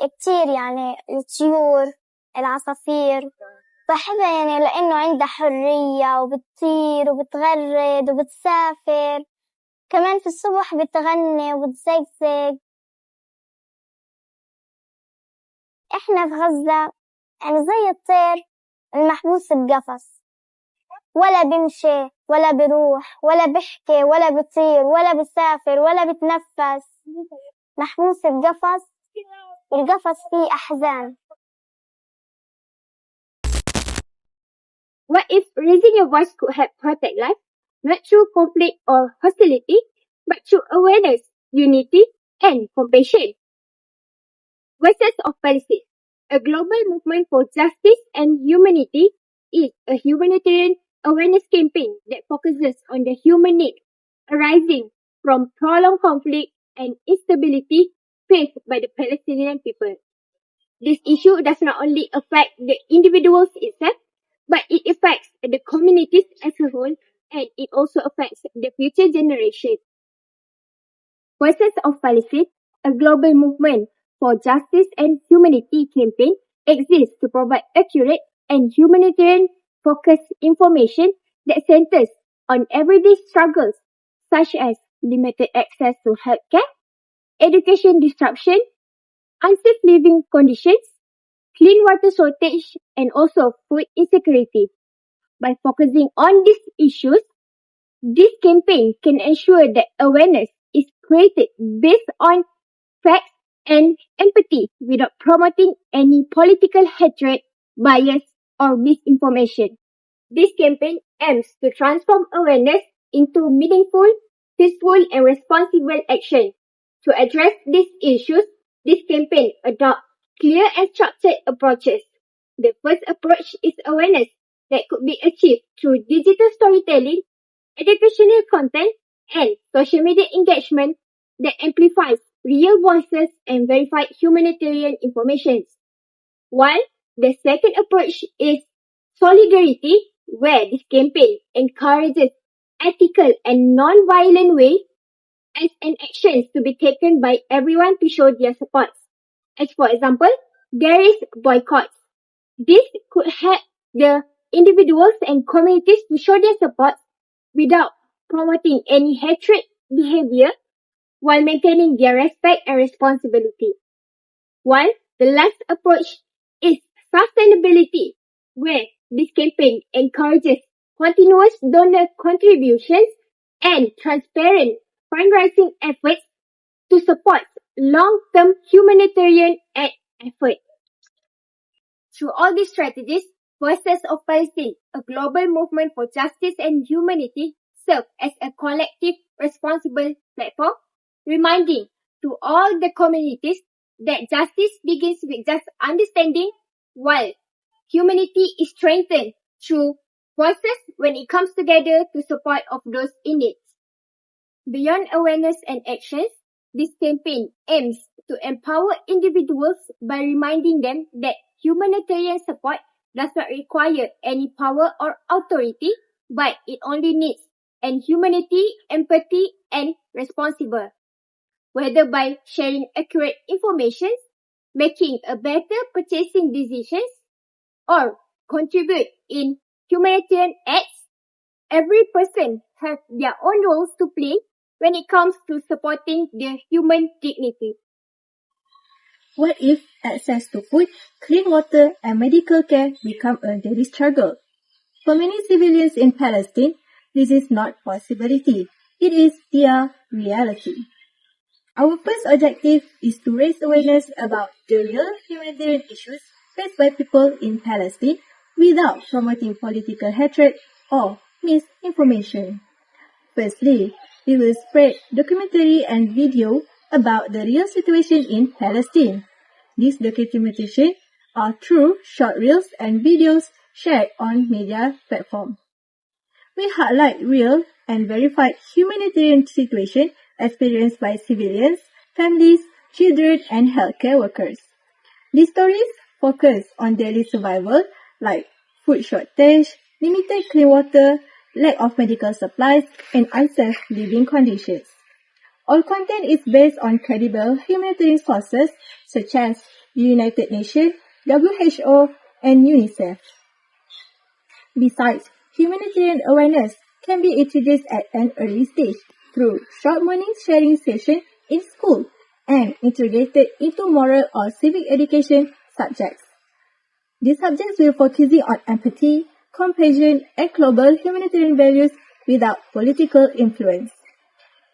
كتير يعني الطيور العصافير بحبها يعني لأنه عندها حرية وبتطير وبتغرد وبتسافر، كمان في الصبح بتغني وبتزقزق. إحنا في غزة يعني زي الطير المحبوس بقفص، ولا بيمشي ولا بيروح ولا بيحكي ولا بيطير ولا بيسافر ولا بيتنفس، محبوس بقفص، القفص فيه أحزان. What if raising your voice could help protect life, not through conflict or hostility, but through awareness, unity, and compassion? Voices of Palestine, a global movement for justice and humanity, is a humanitarian awareness campaign that focuses on the human need arising from prolonged conflict and instability faced by the Palestinian people. This issue does not only affect the individuals itself, but it affects the communities as a whole, and it also affects the future generations. Voices of Palestine, a global movement for justice and humanity campaign, exists to provide accurate and humanitarian-focused information that centers on everyday struggles such as limited access to healthcare, education disruption, unsafe living conditions, clean water shortage, and also food insecurity. By focusing on these issues, this campaign can ensure that awareness is created based on facts and empathy without promoting any political hatred, bias, or misinformation. This campaign aims to transform awareness into meaningful, peaceful, and responsible action. To address these issues, this campaign adopts clear and structured approaches. The first approach is awareness that could be achieved through digital storytelling, educational content, and social media engagement that amplifies real voices and verified humanitarian information. While the second approach is solidarity, where this campaign encourages ethical and non-violent ways as an actions to be taken by everyone to show their support. As for example, there is boycotts. This could help the individuals and communities to show their support without promoting any hatred behavior while maintaining their respect and responsibility. While the last approach is sustainability, where this campaign encourages continuous donor contributions and transparent fundraising efforts to support long-term humanitarian efforts. Through all these strategies, Voices of Palestine, a global movement for justice and humanity, serve as a collective, responsible platform, reminding to all the communities that justice begins with just understanding, while humanity is strengthened through voices when it comes together to support of those in need. Beyond awareness and actions, this campaign aims to empower individuals by reminding them that humanitarian support does not require any power or authority, but it only needs and humanity, empathy, and responsible. Whether by sharing accurate information, making a better purchasing decisions, or contribute in humanitarian acts, every person has their own roles to play when it comes to supporting their human dignity. What if access to food, clean water, and medical care become a daily struggle? For many civilians in Palestine, this is not a possibility. It is their reality. Our first objective is to raise awareness about the real humanitarian issues faced by people in Palestine without promoting political hatred or misinformation. Firstly, we will spread documentary and video about the real situation in Palestine. These documentation are through short reels and videos shared on media platforms. We highlight real and verified humanitarian situation experienced by civilians, families, children, and healthcare workers. These stories focus on daily survival like food shortage, limited clean water, lack of medical supplies, and unsafe living conditions. All content is based on credible humanitarian sources such as the United Nations, WHO, and UNICEF. Besides, humanitarian awareness can be introduced at an early stage through short morning sharing sessions in school and integrated into moral or civic education subjects. These subjects will focus on empathy, compassion, and global humanitarian values without political influence.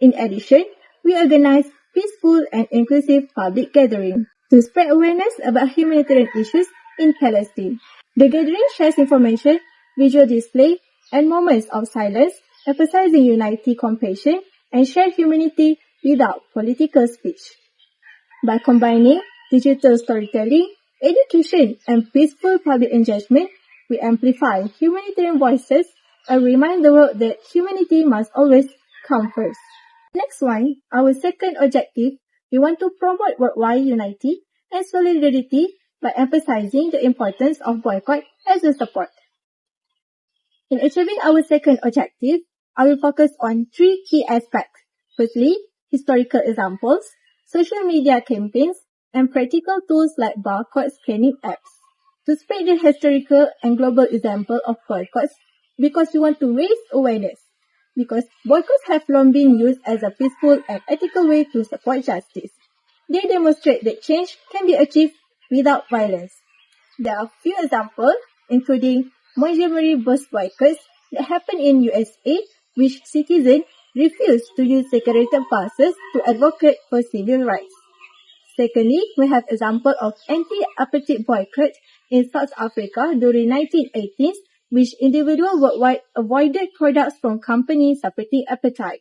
In addition, we organize peaceful and inclusive public gatherings to spread awareness about humanitarian issues in Palestine. The gathering shares information, visual display, and moments of silence, emphasizing unity, compassion, and shared humanity without political speech. By combining digital storytelling, education, and peaceful public engagement, we amplify humanitarian voices and remind the world that humanity must always come first. Next one, our second objective, we want to promote worldwide unity and solidarity by emphasizing the importance of boycott as a support. In achieving our second objective, I will focus on three key aspects. Firstly, historical examples, social media campaigns, and practical tools like barcode scanning apps. To spread the historical and global example of boycotts, because we want to raise awareness. Because boycotts have long been used as a peaceful and ethical way to support justice. They demonstrate that change can be achieved without violence. There are few examples, including Montgomery bus boycotts that happened in USA, which citizens refused to use segregated buses to advocate for civil rights. Secondly, we have example of anti-apartheid boycott in South Africa during 1980s, which individuals worldwide avoided products from companies supporting apartheid.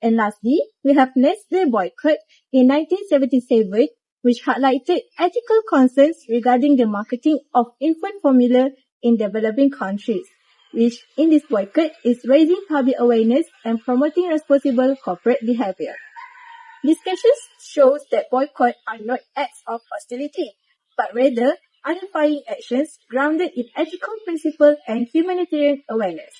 And lastly, we have Nestle boycott in 1977, which highlighted ethical concerns regarding the marketing of infant formula in developing countries, which in this boycott is raising public awareness and promoting responsible corporate behavior. Discussions shows that boycotts are not acts of hostility, but rather identifying actions grounded in ethical principles and humanitarian awareness.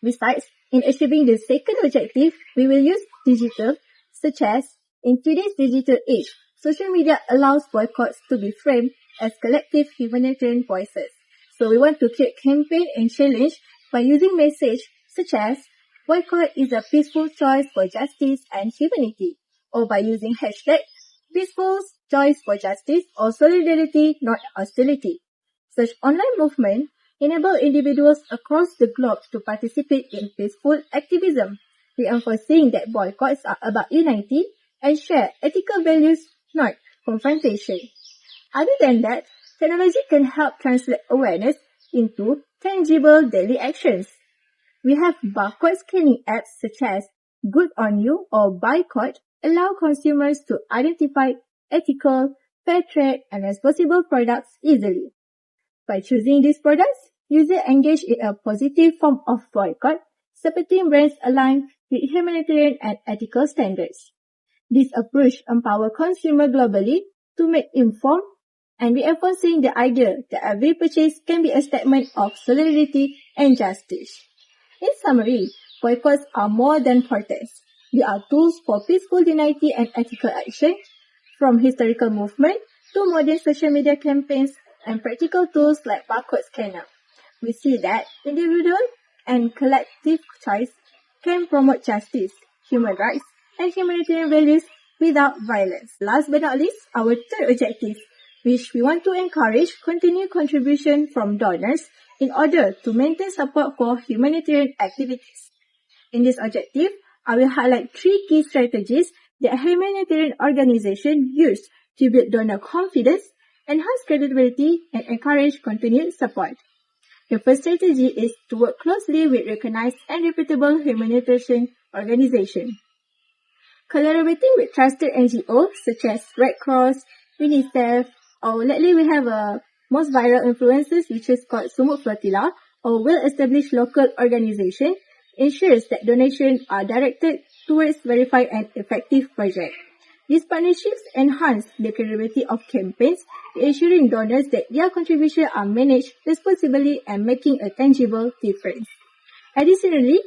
Besides, in achieving the second objective, we will use digital, such as in today's digital age, social media allows boycotts to be framed as collective humanitarian voices. So we want to create campaign and challenge by using messages such as boycott is a peaceful choice for justice and humanity, or by using hashtag peaceful choice for justice or solidarity, not hostility. Such online movement enable individuals across the globe to participate in peaceful activism, reinforcing that boycotts are about unity and share ethical values, not confrontation. Other than that, technology can help translate awareness into tangible daily actions. We have barcode scanning apps such as Good On You or Boycott allow consumers to identify ethical, fair trade, and responsible products easily. By choosing these products, users engage in a positive form of boycott, supporting brands aligned with humanitarian and ethical standards. This approach empowers consumers globally to make informed and reinforcing the idea that every purchase can be a statement of solidarity and justice. In summary, boycotts are more than protests. They are tools for peaceful unity and ethical action, from historical movement to modern social media campaigns and practical tools like barcode scanner. We see that individual and collective choice can promote justice, human rights, and humanitarian values without violence. Last but not least, our third objective, which we want to encourage continued contribution from donors in order to maintain support for humanitarian activities. In this objective, I will highlight three key strategies that humanitarian organizations use to build donor confidence, enhance credibility, and encourage continued support. The first strategy is to work closely with recognized and reputable humanitarian organizations. Collaborating with trusted NGOs such as Red Cross, UNICEF, or lately we have a most viral influencers which is called Sumut Flotilla, or well-established local organization, ensures that donations are directed towards verified and effective projects. These partnerships enhance the credibility of campaigns, ensuring donors that their contributions are managed responsibly and making a tangible difference. Additionally,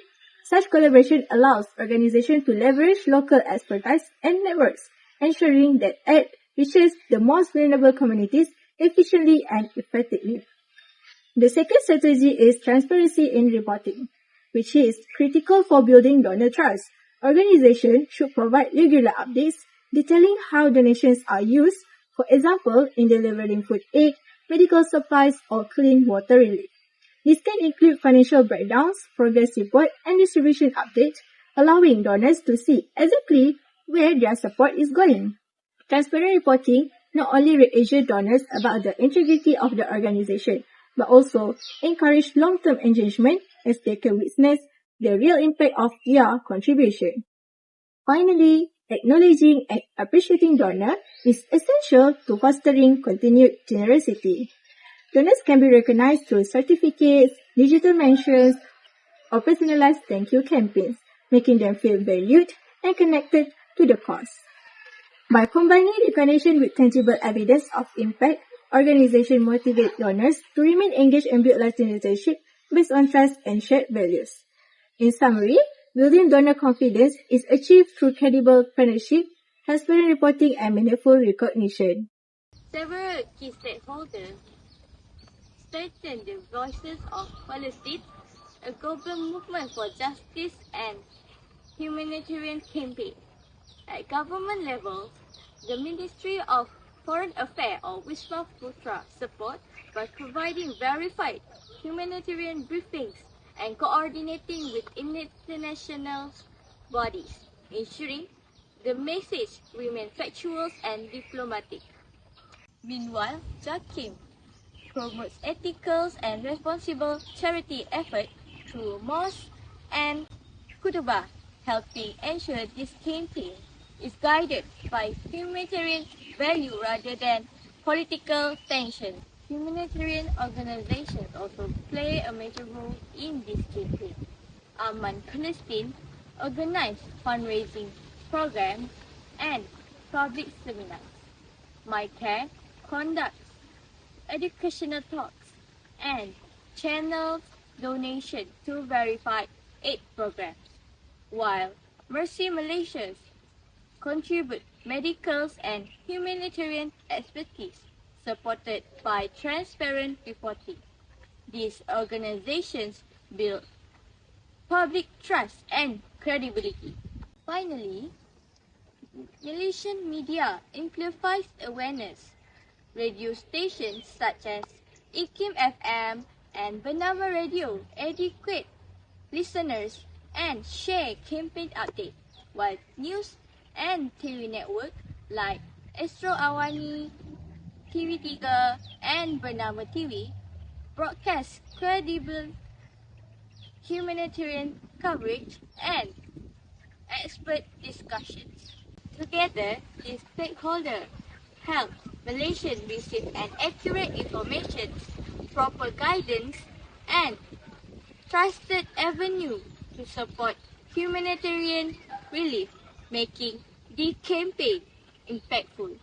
such collaboration allows organizations to leverage local expertise and networks, ensuring that aid reaches the most vulnerable communities efficiently and effectively. The second strategy is transparency in reporting, which is critical for building donor trust. Organizations should provide regular updates detailing how donations are used, for example, in delivering food aid, medical supplies, or clean water relief. This can include financial breakdowns, progress report, and distribution updates, allowing donors to see exactly where their support is going. Transparent reporting not only reassure donors about the integrity of the organization, but also encourage long-term engagement as they can witness the real impact of their contribution. Finally, acknowledging and appreciating donors is essential to fostering continued generosity. Donors can be recognized through certificates, digital mentions, or personalized thank you campaigns, making them feel valued and connected to the cause. By combining recognition with tangible evidence of impact, organizations motivate donors to remain engaged and build lasting relationships based on trust and shared values. In summary, building donor confidence is achieved through credible partnership, transparent reporting, and meaningful recognition. Several key stakeholders strengthen the voices of Palestine, a global movement for justice and humanitarian campaign. At government level, the Ministry of Foreign Affairs or Wisma Putra support by providing verified humanitarian briefings and coordinating with international bodies, ensuring the message remains factual and diplomatic. Meanwhile, JAKIM promotes ethical and responsible charity efforts through mosques and khutbah, helping ensure this campaign is guided by humanitarian value rather than political tension. Humanitarian organizations also play a major role in this campaign. Aman Palestine organized fundraising programs and public seminars. MyCare conducts educational talks and channels donations to verified aid programs, while Mercy Malaysia contribute medical and humanitarian expertise supported by transparent reporting. These organizations build public trust and credibility. Finally, Malaysian media amplifies awareness. Radio stations such as IKIM FM and Bernama Radio educate listeners and share campaign updates, while news and TV network like Astro Awani, TV3, and Bernama TV broadcast credible humanitarian coverage and expert discussions. Together, these stakeholders help Malaysians receive an accurate information, proper guidance, and trusted avenue to support humanitarian relief, making the campaign impactful.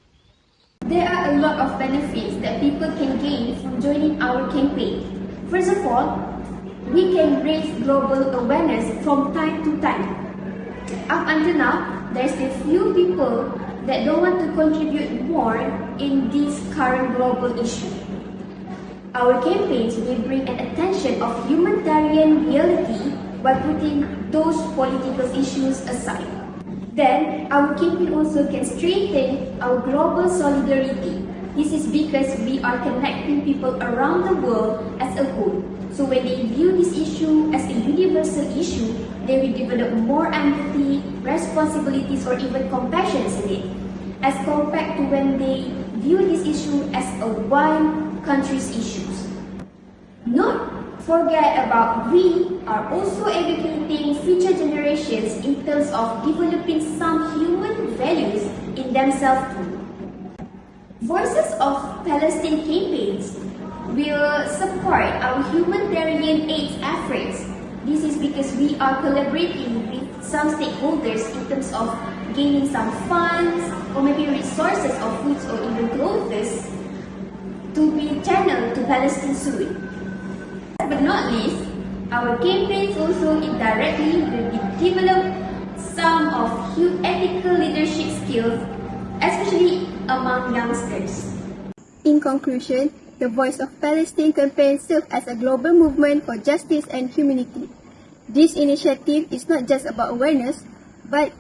There are a lot of benefits that people can gain from joining our campaign. First of all, we can raise global awareness from time to time. Up until now, there's still few people that don't want to contribute more in this current global issue. Our campaigns will bring an attention of humanitarian reality by putting those political issues aside. Then, our campaign also can strengthen our global solidarity. This is because we are connecting people around the world as a whole. So when they view this issue as a universal issue, they will develop more empathy, responsibilities, or even compassion in it, as compared to when they view this issue as a one country's issues. Not forget about we are also educating future generations in terms of developing some human values in themselves too. Voices of Palestine campaigns will support our humanitarian aid efforts. This is because we are collaborating with some stakeholders in terms of gaining some funds or maybe resources of foods or even clothes to be channeled to Palestine soon. But not least, our campaigns also indirectly will develop some of ethical leadership skills, especially among youngsters. In conclusion, the Voice of Palestine campaign serves as a global movement for justice and humanity. This initiative is not just about awareness, but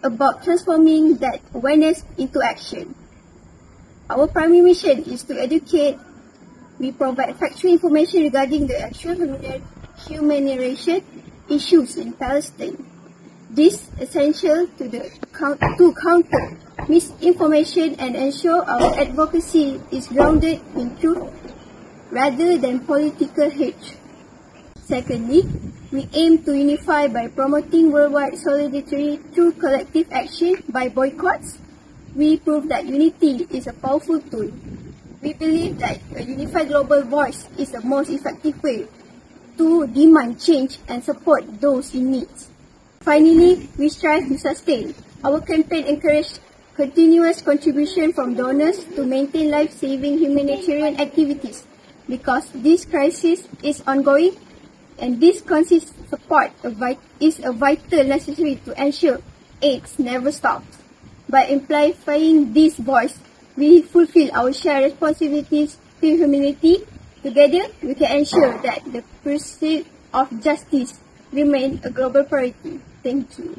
about transforming that awareness into action. Our primary mission is to educate. We provide factual information regarding the actual humanitarian issues in Palestine. This is essential to counter misinformation and ensure our advocacy is grounded in truth rather than political hate. Secondly, we aim to unify by promoting worldwide solidarity through collective action by boycotts. We prove that unity is a powerful tool. We believe that a unified global voice is the most effective way to demand change and support those in need. Finally, we strive to sustain. Our campaign encourages continuous contribution from donors to maintain life-saving humanitarian activities because this crisis is ongoing and this consistent support is a vital necessary to ensure aid never stops. By amplifying this voice, we fulfill our shared responsibilities to humanity. Together, we can ensure that the pursuit of justice remains a global priority. Thank you.